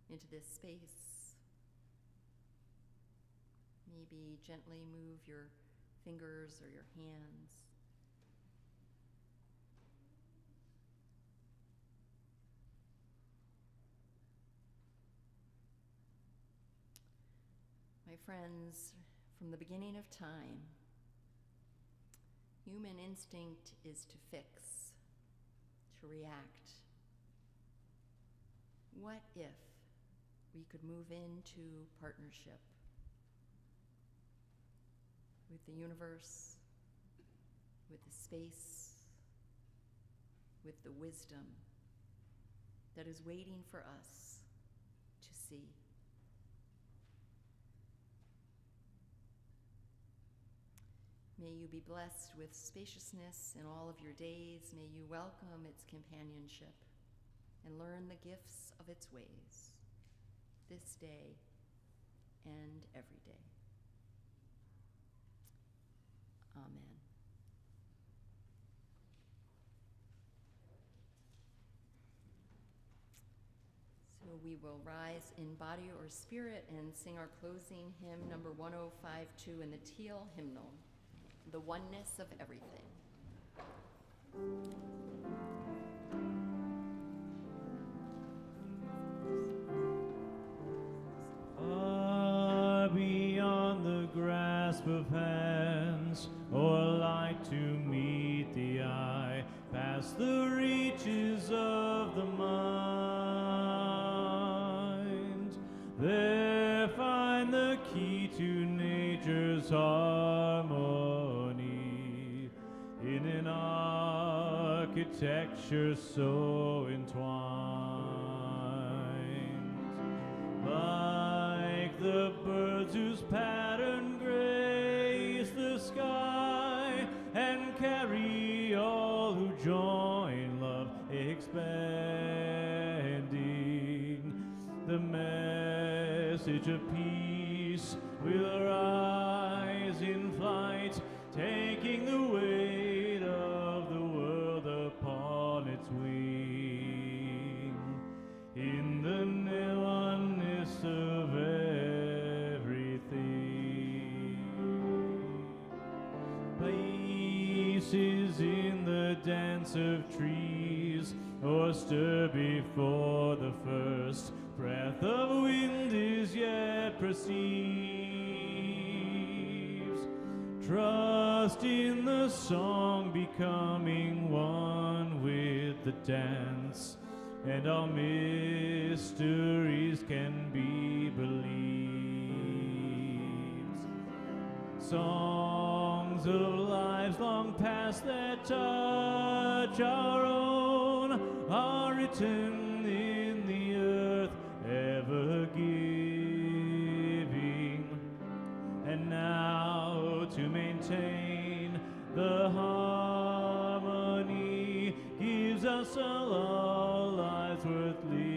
into this space. Maybe gently move your fingers or your hands. My friends, from the beginning of time, human instinct is to fix, to react. What if we could move into partnership with the universe, with the space, with the wisdom that is waiting for us to see? May you be blessed with spaciousness in all of your days. May you welcome its companionship and learn the gifts of its ways this day and every day. Amen. So we will rise in body or spirit and sing our closing hymn, number 1052 in the Teal hymnal, The Oneness of Everything. Far beyond the grasp of hands, or light to meet the eye, past the reaches of the mind, there find the key to nature's harmony, in an architecture so entwined. Like the birds whose pattern grace the sky and carry all who join love expanding, the message of peace will rise in flight, taking the weight of the world upon its wing, in the oneness of everything. Places in the dance of trees, or stir before the first breath of wind is yet perceives. Trust in the song becoming one with the dance, and all mysteries can be believed. Songs of lives long past that touch our own are written in the earth, ever giving. And now to maintain the harmony gives us all lives worth living,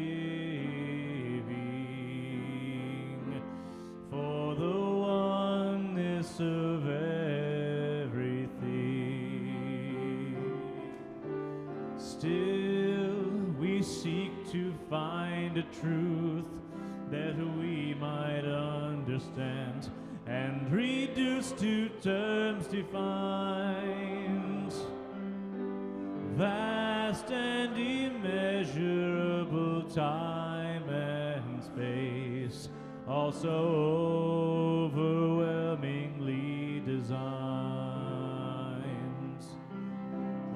for the oneness of everything. still we seek to find a truth that we might understand and reduce to terms defined. Vast and immeasurable time and space, also overwhelmingly designs.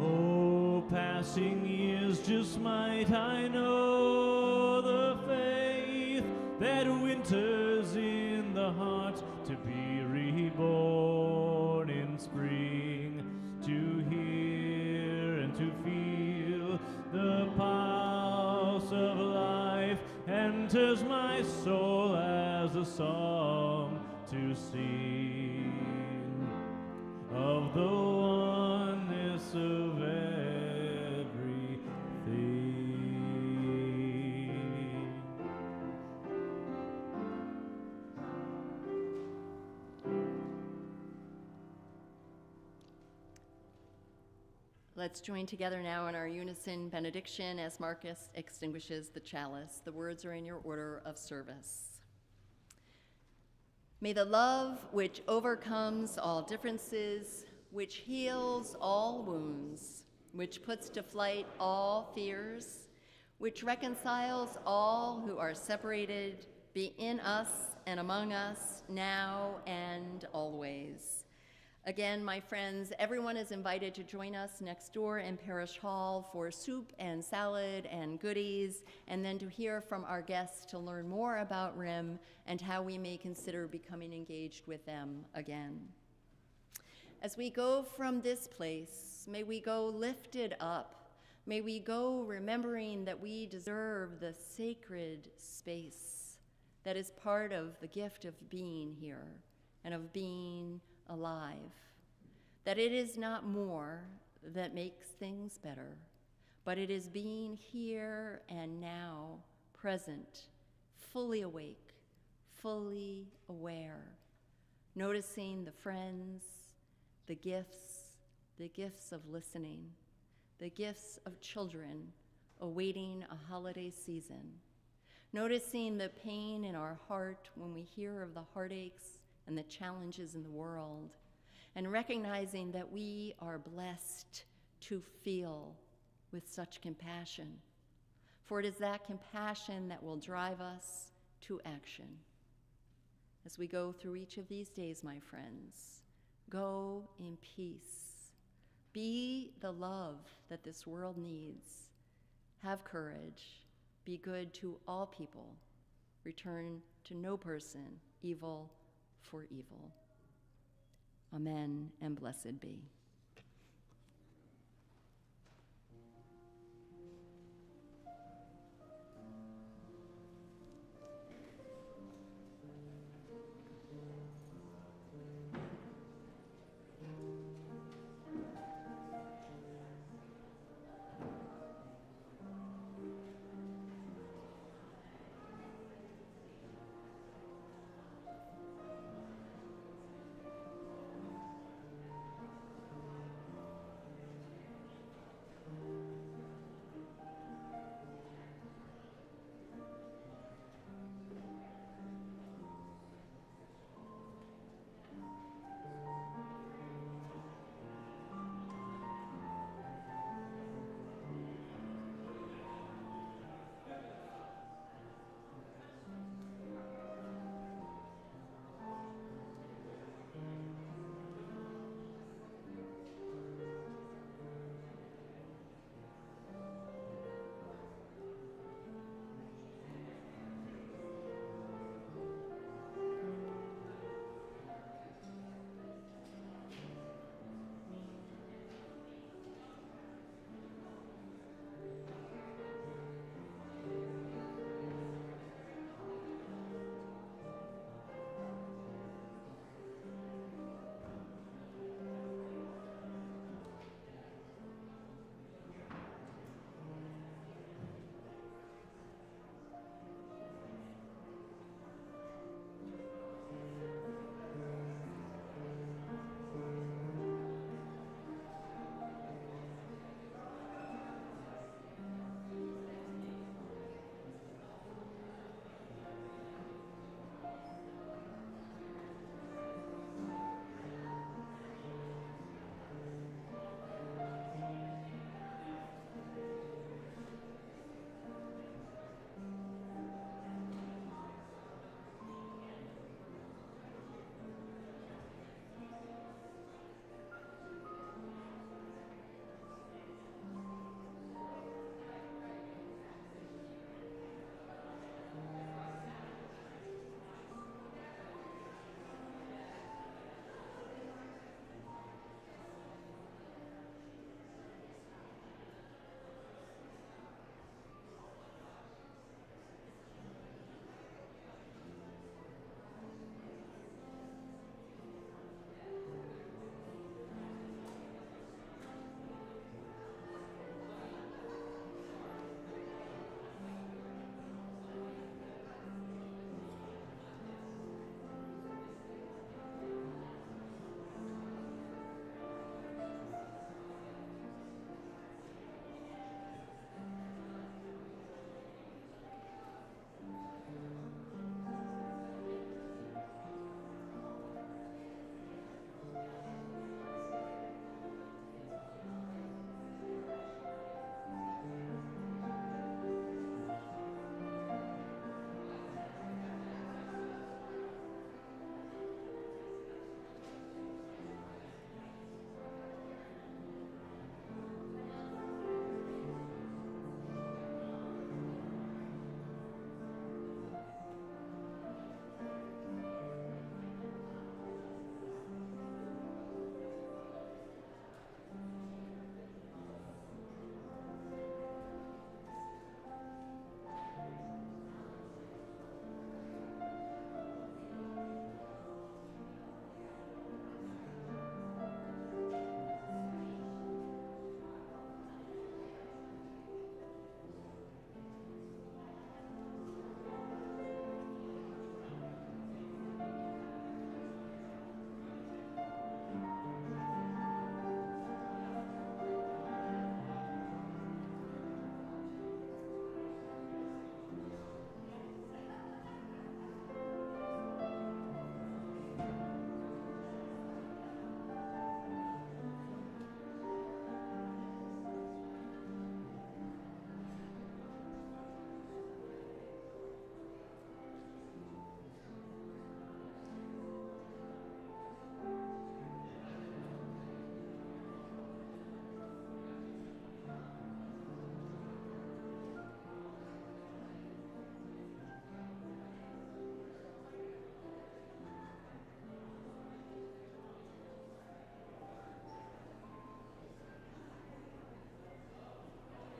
Oh, passing years, just might I know the faith that winters in the heart, to be reborn in spring, to hear and to feel the pulse of life, enters my soul as a song to sing of the oneness of everything. Let's join together now in our unison benediction as Marcus extinguishes the chalice. The words are in your order of service. May the love which overcomes all differences, which heals all wounds, which puts to flight all fears, which reconciles all who are separated, be in us and among us now and always. Again, my friends, everyone is invited to join us next door in Parish Hall for soup and salad and goodies, and then to hear from our guests to learn more about RIM and how we may consider becoming engaged with them again. As we go from this place, may we go lifted up. May we go remembering that we deserve the sacred space that is part of the gift of being here and of being alive, that it is not more that makes things better, but it is being here and now, present, fully awake, fully aware, noticing the friends, the gifts of listening, the gifts of children awaiting a holiday season, noticing the pain in our heart when we hear of the heartaches and the challenges in the world, and recognizing that we are blessed to feel with such compassion. For it is that compassion that will drive us to action. As we go through each of these days, my friends, go in peace. Be the love that this world needs. Have courage. Be good to all people. Return to no person evil for evil. Amen and blessed be.